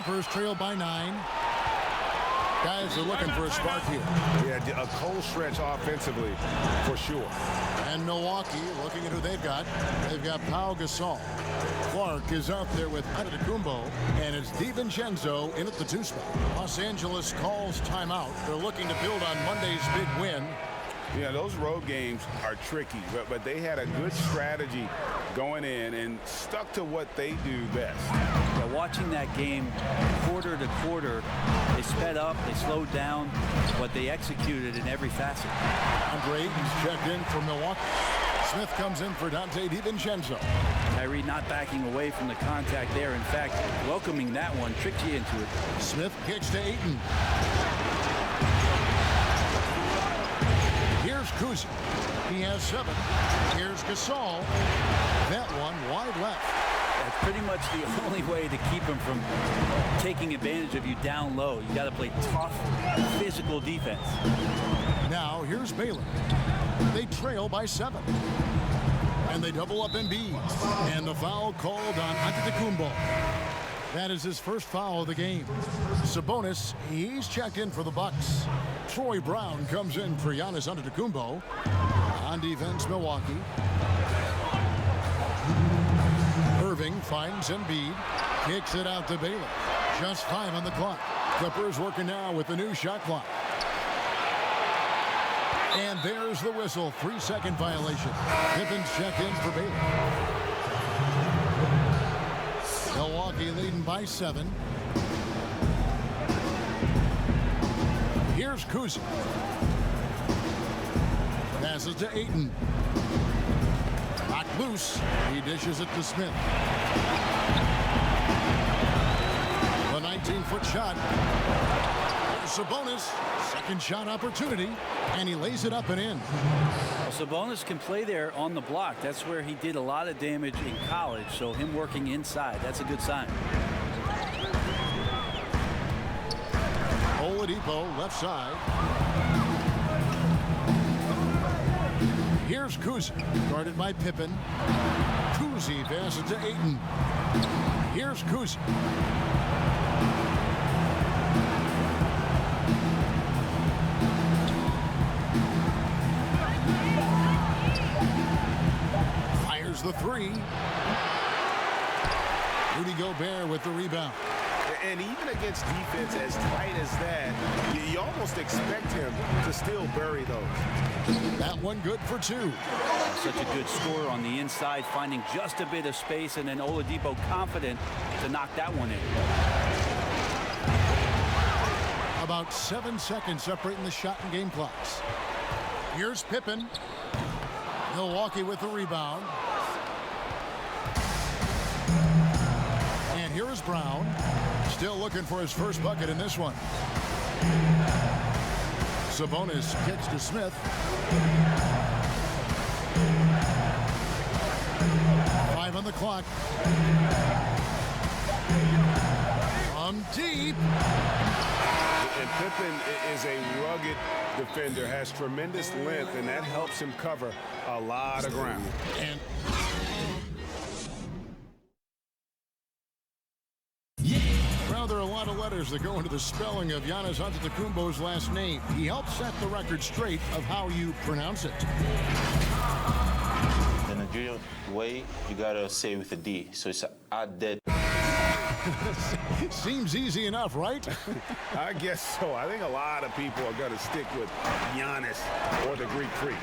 Clippers trail by 9. Guys are looking for a spark here. Yeah, a cold stretch offensively, for sure. And Milwaukee, looking at who they've got Pau Gasol. Clark is out there with Antetokounmpo, and it's DiVincenzo in at the 2 spot. Los Angeles calls timeout. They're looking to build on Monday's big win. Yeah, those road games are tricky, but they had a good strategy going in and stuck to what they do best. Yeah, watching that game quarter to quarter, they sped up, they slowed down, but they executed in every facet. Andre Ayton's checked in for Milwaukee. Smith comes in for Dante DiVincenzo. Kyrie not backing away from the contact there. In fact, welcoming that one tricked you into it. Smith kicks to Ayton. Here's Kuzi. He has 7. Here's Gasol. That one wide left. That's pretty much the only way to keep him from taking advantage of you down low. You got to play tough, physical defense. Now here's Baylor. They trail by 7. And they double up Embiid. And the foul called on Antetokounmpo. That is his first foul of the game. Sabonis, he's checked in for the Bucks. Troy Brown comes in for Giannis Antetokounmpo. On defense, Milwaukee. Irving finds Embiid. Kicks it out to Baylor. Just 5 on the clock. Clippers working now with the new shot clock. And there's the whistle. 3-second violation. Pippen's checked in for Baylor. Milwaukee leading by 7. Here's Kuzi. Passes to Ayton. Knocked loose. He dishes it to Smith. The 19-foot shot. Sabonis. Second shot opportunity. And he lays it up and in. Well, Sabonis can play there on the block. That's where he did a lot of damage in college. So him working inside, that's a good sign. Oladipo left side. Here's Kuzi, guarded by Pippen. Kuzi passes to Ayton. Here's Kuzi. Fires the 3. Rudy Gobert with the rebound. And even against defense as tight as that, you almost expect him to still bury those. That one good for 2. Such a good scorer on the inside, finding just a bit of space, and then Oladipo confident to knock that one in. About 7 seconds separating the shot and game clocks. Here's Pippen. Milwaukee with the rebound. And here is Brown. Still looking for his first bucket in this one. Sabonis kicks to Smith. Five on the clock. From deep. And Pippen is a rugged defender, has tremendous length, and that helps him cover a lot of ground. And now there are a lot of letters that go into the spelling of Giannis Antetokounmpo's last name. He helped set the record straight of how you pronounce it. The Nigerian way, you gotta say it with a D, so it's Adet. Seems easy enough, right? I guess so. I think a lot of people are going to stick with Giannis or the Greek Freak.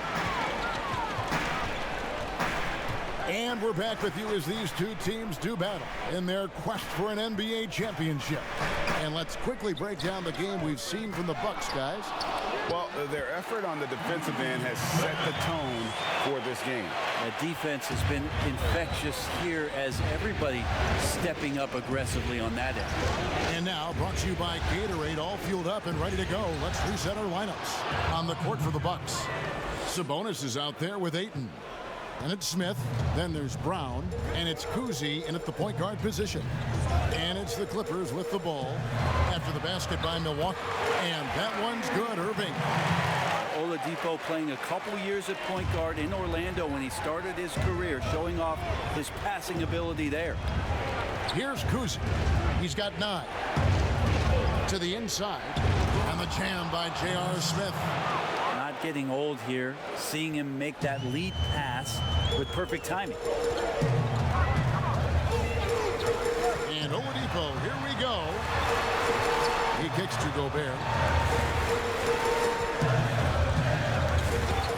And we're back with you as these two teams do battle in their quest for an NBA championship. And let's quickly break down the game we've seen from the Bucks, guys. Well, their effort on the defensive end has set the tone for this game. The defense has been infectious here as everybody stepping up aggressively on that end. And now, brought to you by Gatorade, all fueled up and ready to go. Let's reset our lineups. On the court for the Bucks, Sabonis is out there with Ayton. And it's Smith, then there's Brown, and it's Kuzi in at the point guard position. And it's the Clippers with the ball after the basket by Milwaukee. And that one's good, Irving. Oladipo playing a couple years at point guard in Orlando when he started his career, showing off his passing ability there. Here's Kuzi. He's got 9. To the inside. And the jam by J.R. Smith. Not getting old here, seeing him make that lead pass with perfect timing. And Oladipo, here we go. He kicks to Gobert.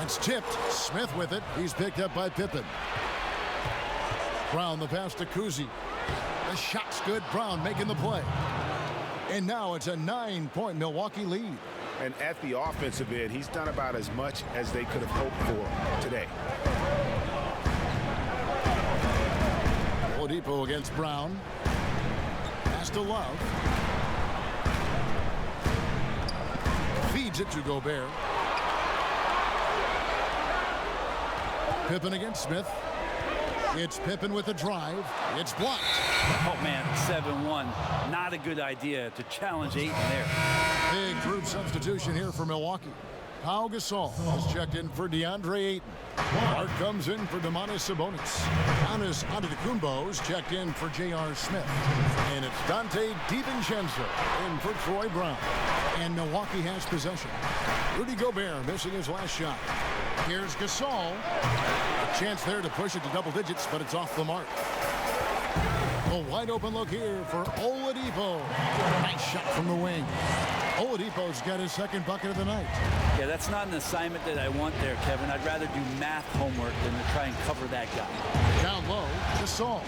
It's tipped. Smith with it. He's picked up by Pippen. Brown the pass to Kuzi. The shot's good. Brown making the play. And now it's a 9-point Milwaukee lead. And at the offensive end, he's done about as much as they could have hoped for today. Oladipo against Brown. Pass to Love. Feeds it to Gobert. Pippen against Smith. It's Pippen with a drive. It's blocked. Oh, man, 7-1. Not a good idea to challenge Ayton there. Big group substitution here for Milwaukee. Pau Gasol has checked in for DeAndre Ayton. Clark comes in for Domantas Sabonis. Giannis Antetokounmpo's checked in for J.R. Smith. And it's Dante DiVincenzo in for Troy Brown. And Milwaukee has possession. Rudy Gobert missing his last shot. Here's Gasol. A chance there to push it to double digits, but it's off the mark. A wide open look here for Oladipo. Nice shot from the wing. Oladipo's got his second bucket of the night. Yeah, that's not an assignment that I want there, Kevin. I'd rather do math homework than to try and cover that guy. Down low, Gasol.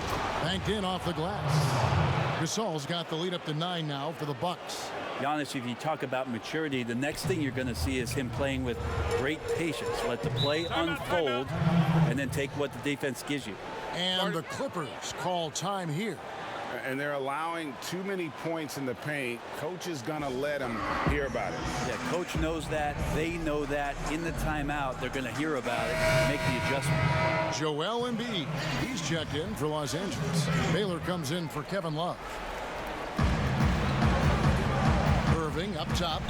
Banked in off the glass. Gasol's got the lead up to 9 now for the Bucks. Giannis, if you talk about maturity, the next thing you're going to see is him playing with great patience. Let the play unfold and then take what the defense gives you. And the Clippers call time here. And they're allowing too many points in the paint. Coach is going to let them hear about it. Yeah, coach knows that. They know that. In the timeout, they're going to hear about it and make the adjustment. Joel Embiid. He's checked in for Los Angeles. Baylor comes in for Kevin Love. Irving up top.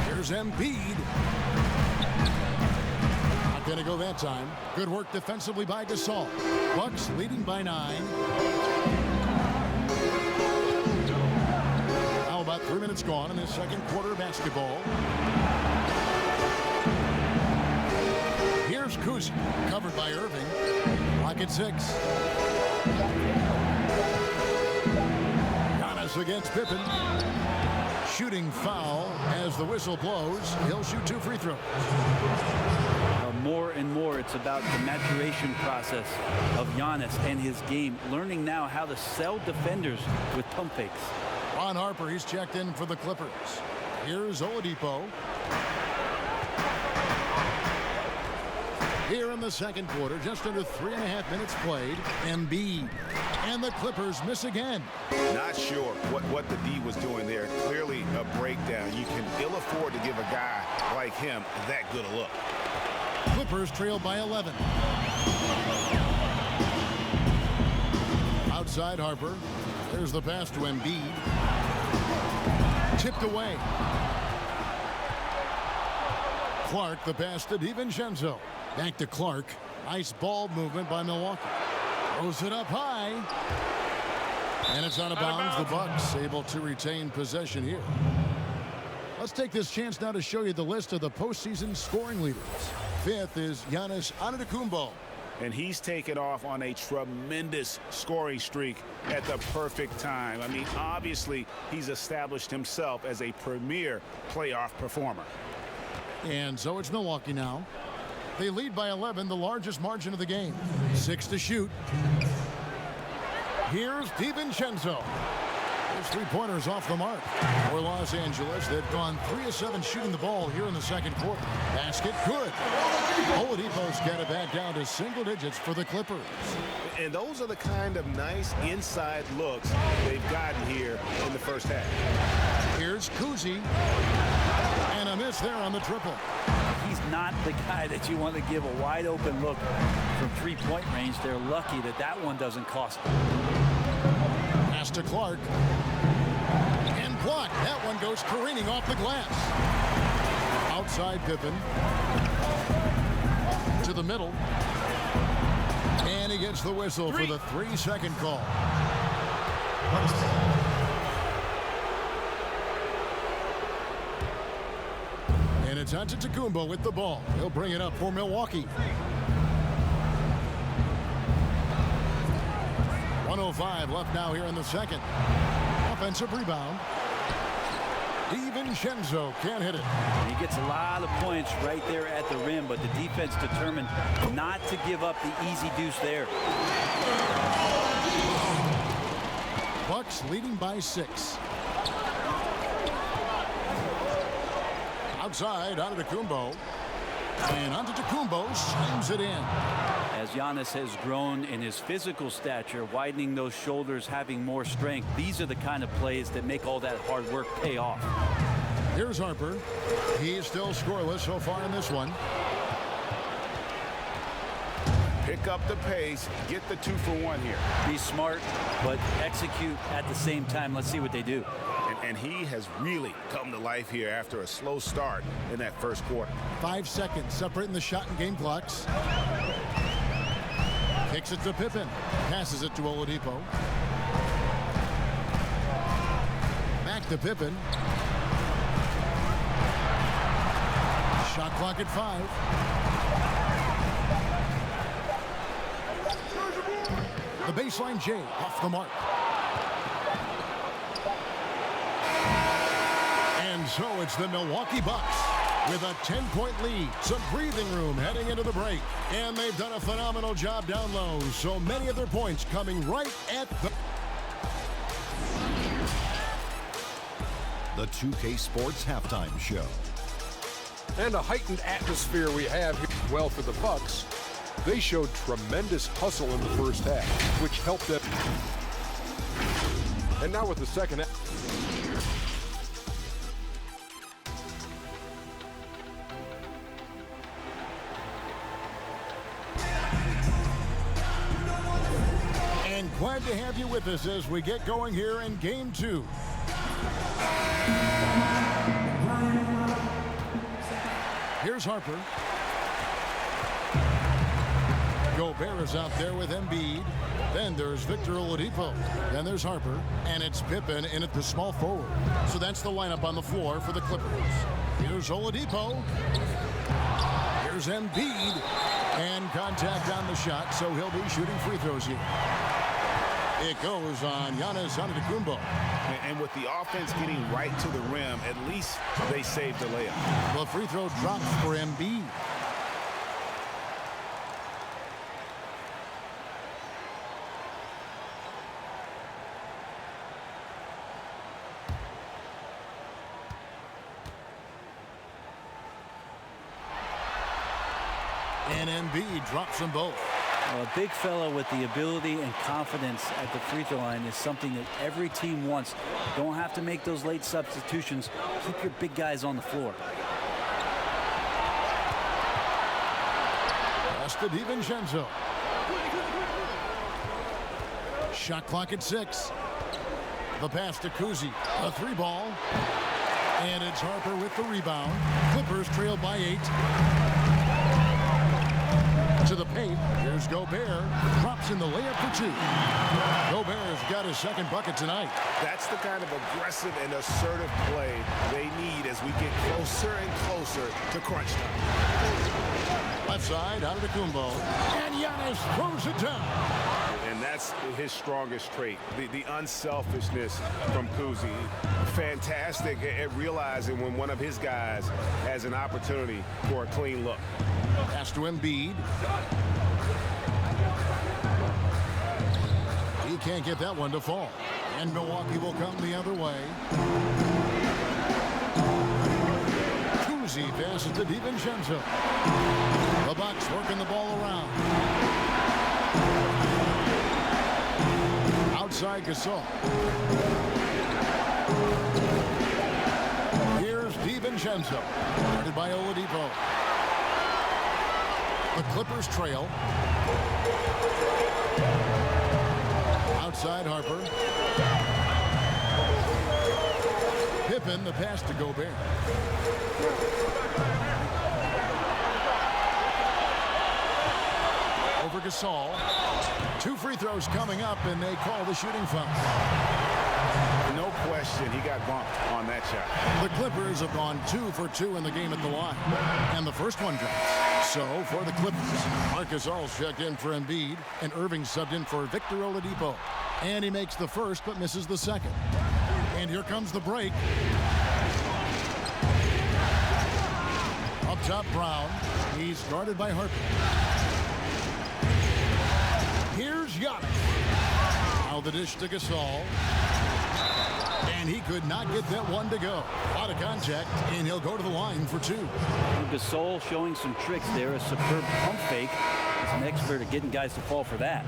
Here's Embiid. Not going to go that time. Good work defensively by Gasol. Bucks leading by 9. Now about 3 minutes gone in this second quarter of basketball. Here's Kuzi, covered by Irving. Rocket 6. Giannis against Pippen. Shooting foul as the whistle blows. He'll shoot 2 free throws. More and more, it's about the maturation process of Giannis and his game, learning now how to sell defenders with pump fakes. Ron Harper, he's checked in for the Clippers. Here's Oladipo. Here in the second quarter, just under 3.5 minutes played. Embiid. And the Clippers miss again. Not sure what the D was doing there. Clearly a breakdown. You can ill afford to give a guy like him that good a look. Clippers trail by 11. Outside Harper. There's the pass to Embiid. Tipped away. Clark, the pass to DiVincenzo. Back to Clark. Nice ball movement by Milwaukee. Throws it up high. And it's out of bounds. The Bucks able to retain possession here. Let's take this chance now to show you the list of the postseason scoring leaders. 5th is Giannis Antetokounmpo. And he's taken off on a tremendous scoring streak at the perfect time. I mean, obviously, he's established himself as a premier playoff performer. And so it's Milwaukee now. They lead by 11, the largest margin of the game. 6 to shoot. Here's DiVincenzo. His 3-pointers off the mark. For Los Angeles, they've gone 3 of 7 shooting the ball here in the second quarter. Basket good. Oladipo's got it back down to single digits for the Clippers. And those are the kind of nice inside looks they've gotten here in the first half. Here's Kuzi. And a miss there on the triple. He's not the guy that you want to give a wide open look from 3-point range. They're lucky that that one doesn't cost them. Pass to Clark. And blocked. That one goes careening off the glass. Outside Pippen. To the middle. And he gets the whistle for the 3-second call. And it's Antetokounmpo with the ball. He'll bring it up for Milwaukee. 1:05 left now here in the second. Offensive rebound. DiVincenzo can't hit it. He gets a lot of points right there at the rim, but the defense determined not to give up the easy deuce there. Bucks leading by 6. Outside, Antetokounmpo. And Antetokounmpo slams it in. As Giannis has grown in his physical stature, widening those shoulders, having more strength, these are the kind of plays that make all that hard work pay off. Here's Harper. He's still scoreless so far in this one. Pick up the pace, get the 2-for-1 here. Be smart, but execute at the same time. Let's see what they do. And he has really come to life here after a slow start in that first quarter. 5 seconds separating the shot and game clocks. Kicks it to Pippen. Passes it to Oladipo. Back to Pippen. Shot clock at 5. The baseline J off the mark. And so it's the Milwaukee Bucks with a 10-point lead. Some breathing room heading into the break. And they've done a phenomenal job down low. So many of their points coming right at the 2K Sports Halftime Show. And a heightened atmosphere we have here. Well, for the Bucks, they showed tremendous hustle in the first half, which helped them. And now with the second half. And glad to have you with us as we get going here in Game 2. Here's Harper. Gobert is out there with Embiid. Then there's Victor Oladipo. Then there's Harper. And it's Pippen in at the small forward. So that's the lineup on the floor for the Clippers. Here's Oladipo. Here's Embiid. And contact on the shot, so he'll be shooting free throws here. It goes on Giannis Antetokounmpo. And with the offense getting right to the rim, at least they saved the layup. The free throw drops for Embiid. And Embiid drops them both. Well, a big fella with the ability and confidence at the free throw line is something that every team wants. Don't have to make those late substitutions. Keep your big guys on the floor. Pass to DiVincenzo. Shot clock at 6. The pass to Kuzi. A 3-ball. And it's Harper with the rebound. Clippers trail by 8. To the paint. Here's Gobert. Drops in the layup for 2. Gobert's got his second bucket tonight. That's the kind of aggressive and assertive play they need as we get closer and closer to crunch time. Left side, Antetokounmpo. And Giannis throws it down. And that's his strongest trait, the unselfishness from Kuzi. Fantastic at realizing when one of his guys has an opportunity for a clean look. Pass to Embiid. He can't get that one to fall. And Milwaukee will come the other way. Kuzi passes to DiVincenzo. The Bucks working the ball around. Outside Gasol. Here's DiVincenzo. Guarded by Oladipo. The Clippers trail. Outside Harper. Pippen, the pass to Gobert. Gasol. 2 free throws coming up, and they call the shooting foul. No question, he got bumped on that shot. The Clippers have gone 2 for 2 in the game at the line, and the first one drops. So for the Clippers, Marcus All's checked in for Embiid, and Irving subbed in for Victor Oladipo. And he makes the first but misses the second. And here comes the break. Up top, Brown. He's guarded by Harper. Here's Giannis. Now the dish to Gasol. And he could not get that one to go. Out of contact, and he'll go to the line for 2. Gasol showing some tricks there. A superb pump fake. He's an expert at getting guys to fall for that.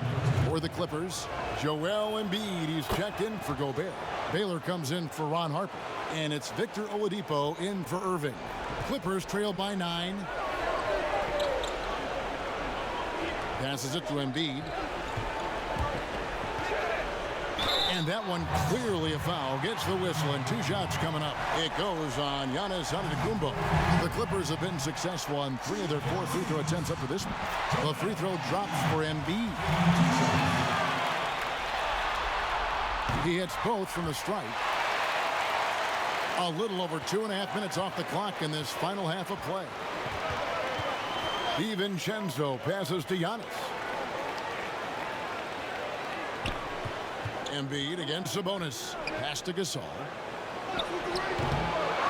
For the Clippers, Joel Embiid. He's checked in for Gobert. Baylor comes in for Ron Harper. And it's Victor Oladipo in for Irving. Clippers trail by 9. Passes it to Embiid. And that one clearly a foul. Gets the whistle, and 2 shots coming up. It goes on Giannis Antetokounmpo. The Clippers have been successful on 3 of their 4 free throw attempts up to this one. The free throw drops for Embiid. He hits both from the stripe. A little over 2.5 minutes off the clock in this final half of play. DiVincenzo passes to Giannis. Embiid against Sabonis. Pass to Gasol.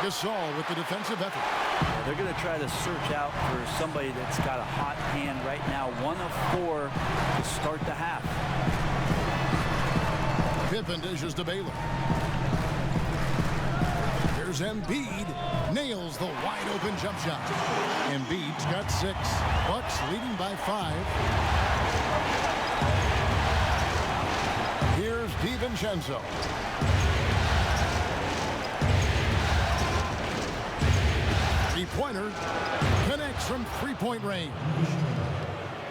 Gasol with the defensive effort. They're going to try to search out for somebody that's got a hot hand right now. 1 of 4 to start the half. Pippen dishes to Baylor. Here's Embiid. Nails the wide-open jump shot. Embiid's got 6. Bucks leading by 5. Here's DiVincenzo. Three-pointer connects from three-point range.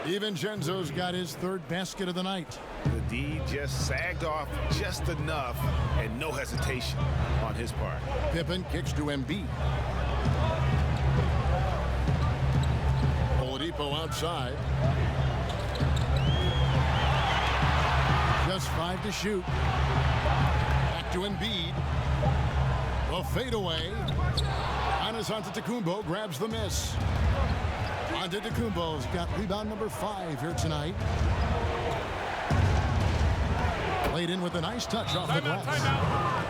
DiVincenzo's got his 3rd basket of the night. The D just sagged off just enough, and no hesitation on his part. Pippen kicks to Embiid. Oladipo outside. Just 5 to shoot. Back to Embiid. The fadeaway. Giannis Antetokounmpo grabs the miss. Antetokounmpo's got rebound number 5 here tonight. Played in with a nice touch off the glass.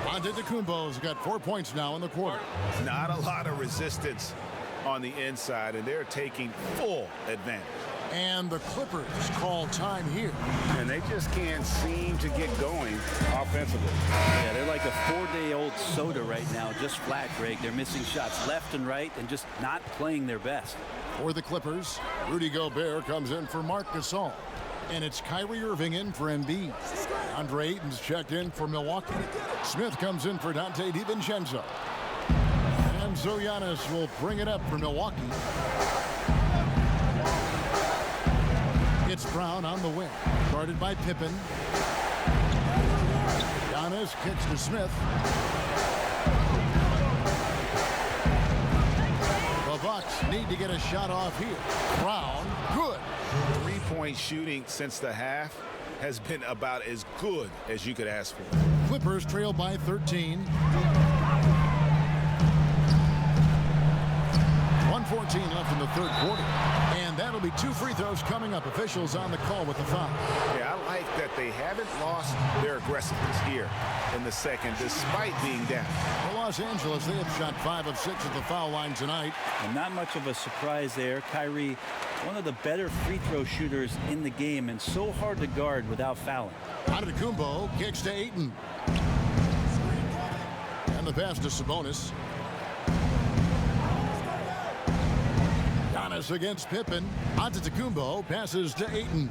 Antetokounmpo's got 4 points now in the quarter. Not a lot of resistance on the inside, and they're taking full advantage. And the Clippers call time here. And they just can't seem to get going offensively. Yeah, they're like a 4-day-old soda right now, just flat, Greg. They're missing shots left and right and just not playing their best. For the Clippers, Rudy Gobert comes in for Marc Gasol. And it's Kyrie Irving in for Embiid. Andre Ayton's checked in for Milwaukee. Smith comes in for Dante DiVincenzo. And so Giannis will bring it up for Milwaukee. It's Brown on the wing, guarded by Pippen. Giannis kicks to Smith. The Bucks need to get a shot off here. Brown, good. 3-point shooting since the half has been about as good as you could ask for. Clippers trail by 13. 1:14 left in the 3rd quarter. And that'll be 2 free throws coming up. Officials on the call with the foul. Yeah, I like that they haven't lost their aggressiveness here in the second, despite being down. For Los Angeles, they have shot 5 of 6 at the foul line tonight. And not much of a surprise there. Kyrie, one of the better free throw shooters in the game and so hard to guard without fouling. Antetokounmpo kicks to Ayton. And the pass to Sabonis. Giannis against Pippen. Antetokounmpo passes to Ayton.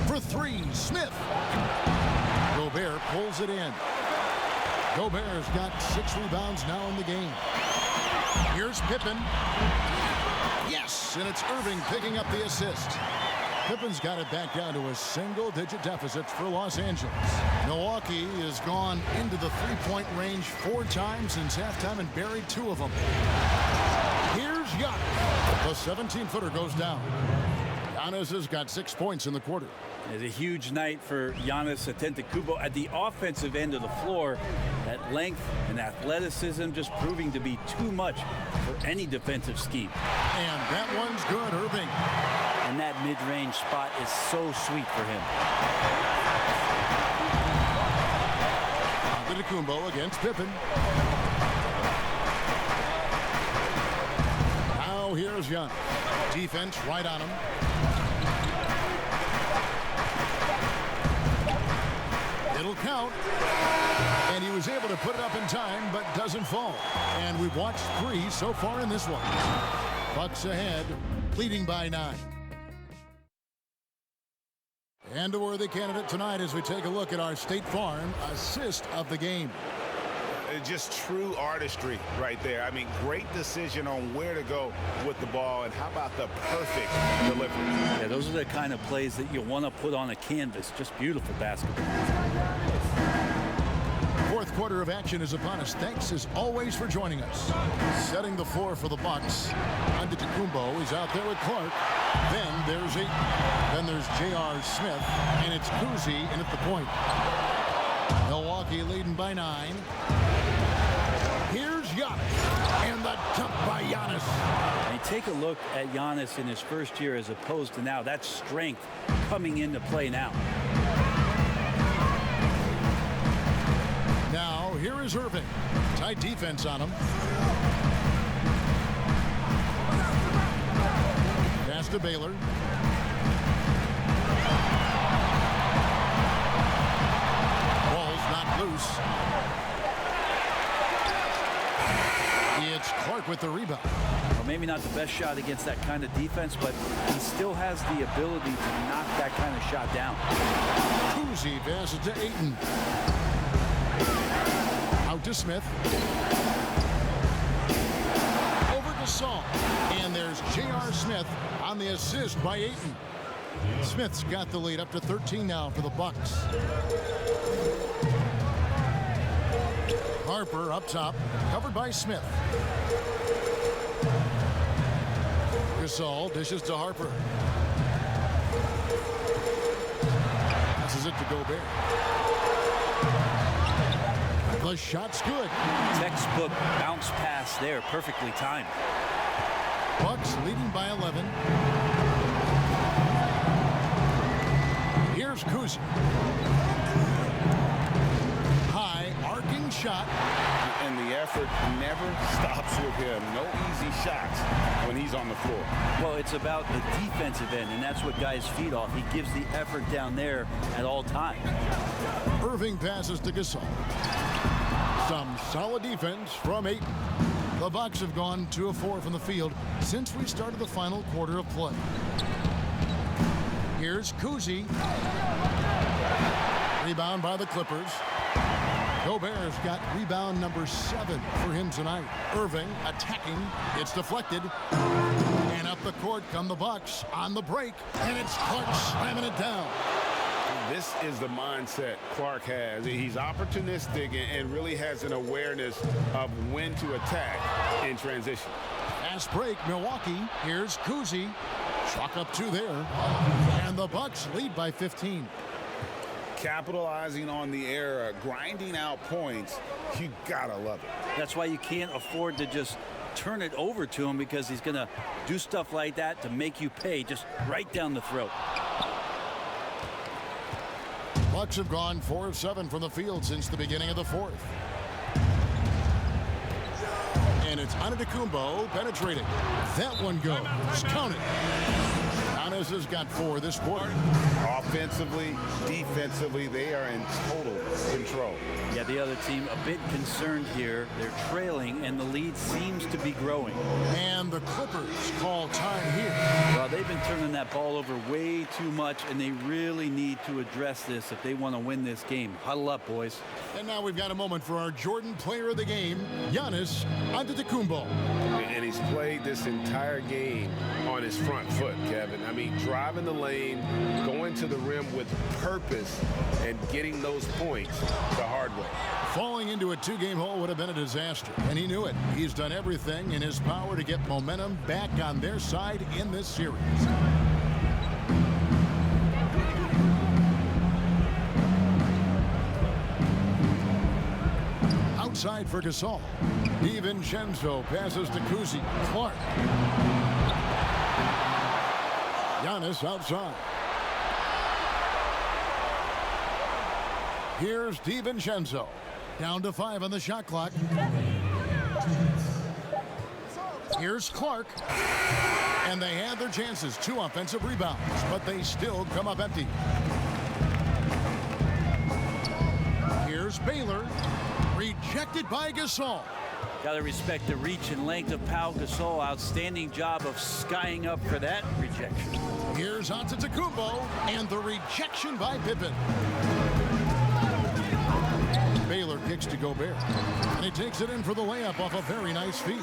For 3, Smith. Gobert pulls it in. Gobert's got 6 rebounds now in the game. Here's Pippen. Yes, and it's Irving picking up the assist. Pippen's got it back down to a single-digit deficit for Los Angeles. Milwaukee has gone into the three-point range 4 times since halftime and buried 2 of them. Here's Giannis. The 17-footer goes down. Giannis has got 6 points in the quarter. It's a huge night for Giannis Antetokounmpo at the offensive end of the floor. That length and athleticism just proving to be too much for any defensive scheme. And that one's good, Irving. And that mid-range spot is so sweet for him. Antetokounmpo against Pippen. Now here's Giannis. Defense right on him. It'll count. And he was able to put it up in time, but doesn't fall. And we've watched 3 so far in this one. Bucks ahead, leading by 9. And a worthy candidate tonight as we take a look at our State Farm assist of the game. Just true artistry right there. I mean, great decision on where to go with the ball, and how about the perfect delivery? Yeah, those are the kind of plays that you want to put on a canvas. Just beautiful basketball. Fourth quarter of action is upon us. Thanks as always for joining us. Setting the floor for the Bucks. Antetokounmpo is out there with Clark. Then there's J.R. Smith, and it's Cousy in at the point. Milwaukee leading by 9. Here's Giannis, and the dunk by Giannis. And take a look at Giannis in his first year as opposed to now. That's strength coming into play now. Now, here is Irving. Tight defense on him. Pass to Baylor. Ball's not loose. It's Clark with the rebound. Well, maybe not the best shot against that kind of defense, but he still has the ability to knock that kind of shot down. Cousy passes to Ayton. Out to Smith. Over to Saul. And there's J.R. Smith on the assist by Ayton. Smith's got the lead up to 13 now for the Bucks. Harper up top, covered by Smith. Gasol dishes to Harper. Passes it to Gobert. The shot's good. Textbook bounce pass there, perfectly timed. Bucks leading by 11. Here's Cousy. High arcing shot. And the effort never stops with him. No easy shots when he's on the floor. Well, it's about the defensive end, and that's what guys feed off. He gives the effort down there at all times. Irving passes to Gasol. Some solid defense from Ayton. The Bucks have gone 2 of 4 from the field since we started the final quarter of play. Here's Cousy. Rebound by the Clippers. Gobert's got rebound number 7 for him tonight. Irving attacking. It's deflected. And up the court come the Bucks on the break. And it's Clark slamming it down. This is the mindset Clark has. He's opportunistic and really has an awareness of when to attack in transition. Fast break, Milwaukee. Here's Cousy. Chalk up 2 there. And the Bucks lead by 15. Capitalizing on the error, grinding out points, you gotta love it. That's why you can't afford to just turn it over to him, because he's going to do stuff like that to make you pay just right down the throat. Bucks have gone 4 of 7 from the field since the beginning of the 4th. And it's Antetokounmpo penetrating. That one goes. Count it. Giannis has got 4 this quarter. Offensively, defensively, they are in total control. Yeah, the other team a bit concerned here. They're trailing, and the lead seems to be growing. And the Clippers call time here. Well, they've been turning that ball over way too much, and they really need to address this if they want to win this game. Huddle up, boys. And now we've got a moment for our Jordan player of the game, Giannis Antetokounmpo. and he's played this entire game on his front foot, Kevin. I mean, driving the lane, going to the rim with purpose, and getting those points the hard way. Falling into a two-game hole would have been a disaster, and he knew it. He's done everything in his power to get momentum back on their side in this series. Outside for Gasol. DiVincenzo passes to Kuzi. Clark. Giannis outside. Here's DiVincenzo. Down to 5 on the shot clock. Here's Clark. And they had their chances. 2 offensive rebounds, but they still come up empty. Here's Baylor. Rejected by Gasol. Got to respect the reach and length of Pau Gasol. Outstanding job of skying up for that rejection. Here's Antetokounmpo, and the rejection by Pippen. Baylor kicks to Gobert, and he takes it in for the layup off a very nice feed.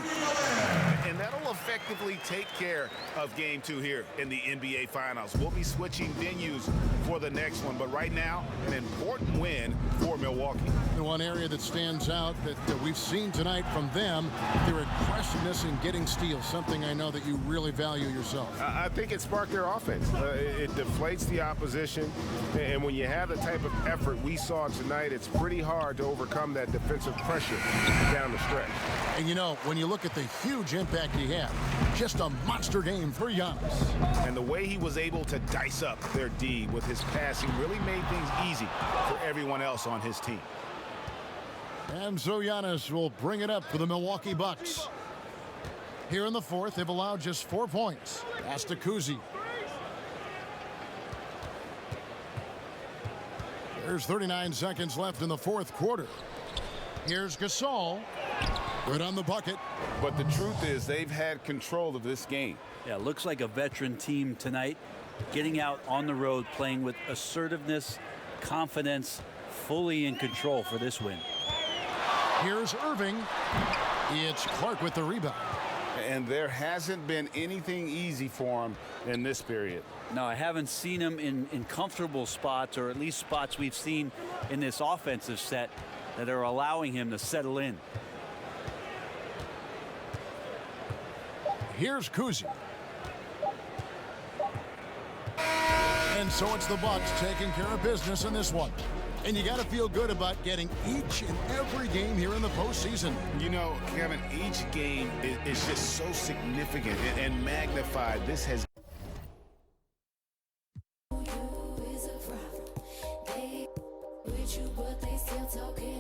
And that'll effectively take care of game 2 here in the NBA Finals. We'll be switching venues for the next one, but right now, an important win for Milwaukee. The one area that stands out that we've seen tonight from them, their aggressiveness in getting steals, something I know that you really value yourself. I think it sparked their offense. It deflates the opposition, and when you have the type of effort we saw tonight, it's pretty hard to overcome that defensive pressure down the stretch. And you know, when you look at the huge impact he had, just a monster game for Giannis. And the way he was able to dice up their D with his passing really made things easy for everyone else on his team. And so Giannis will bring it up for the Milwaukee Bucks. Here in the fourth, they've allowed just 4 points. Pass to Kuzi. There's 39 seconds left in the fourth quarter. Here's Gasol. Good on the bucket. But the truth is they've had control of this game. Yeah, looks like a veteran team tonight. Getting out on the road, playing with assertiveness, confidence, fully in control for this win. Here's Irving. It's Clark with the rebound. And there hasn't been anything easy for him in this period. No, I haven't seen him in comfortable spots, or at least spots we've seen in this offensive set that are allowing him to settle in. Here's Kuzi. And so it's the Bucks taking care of business in this one. And you got to feel good about getting each and every game here in the postseason. You know, Kevin, each game is just so significant and magnified. This has With you, but they still talking.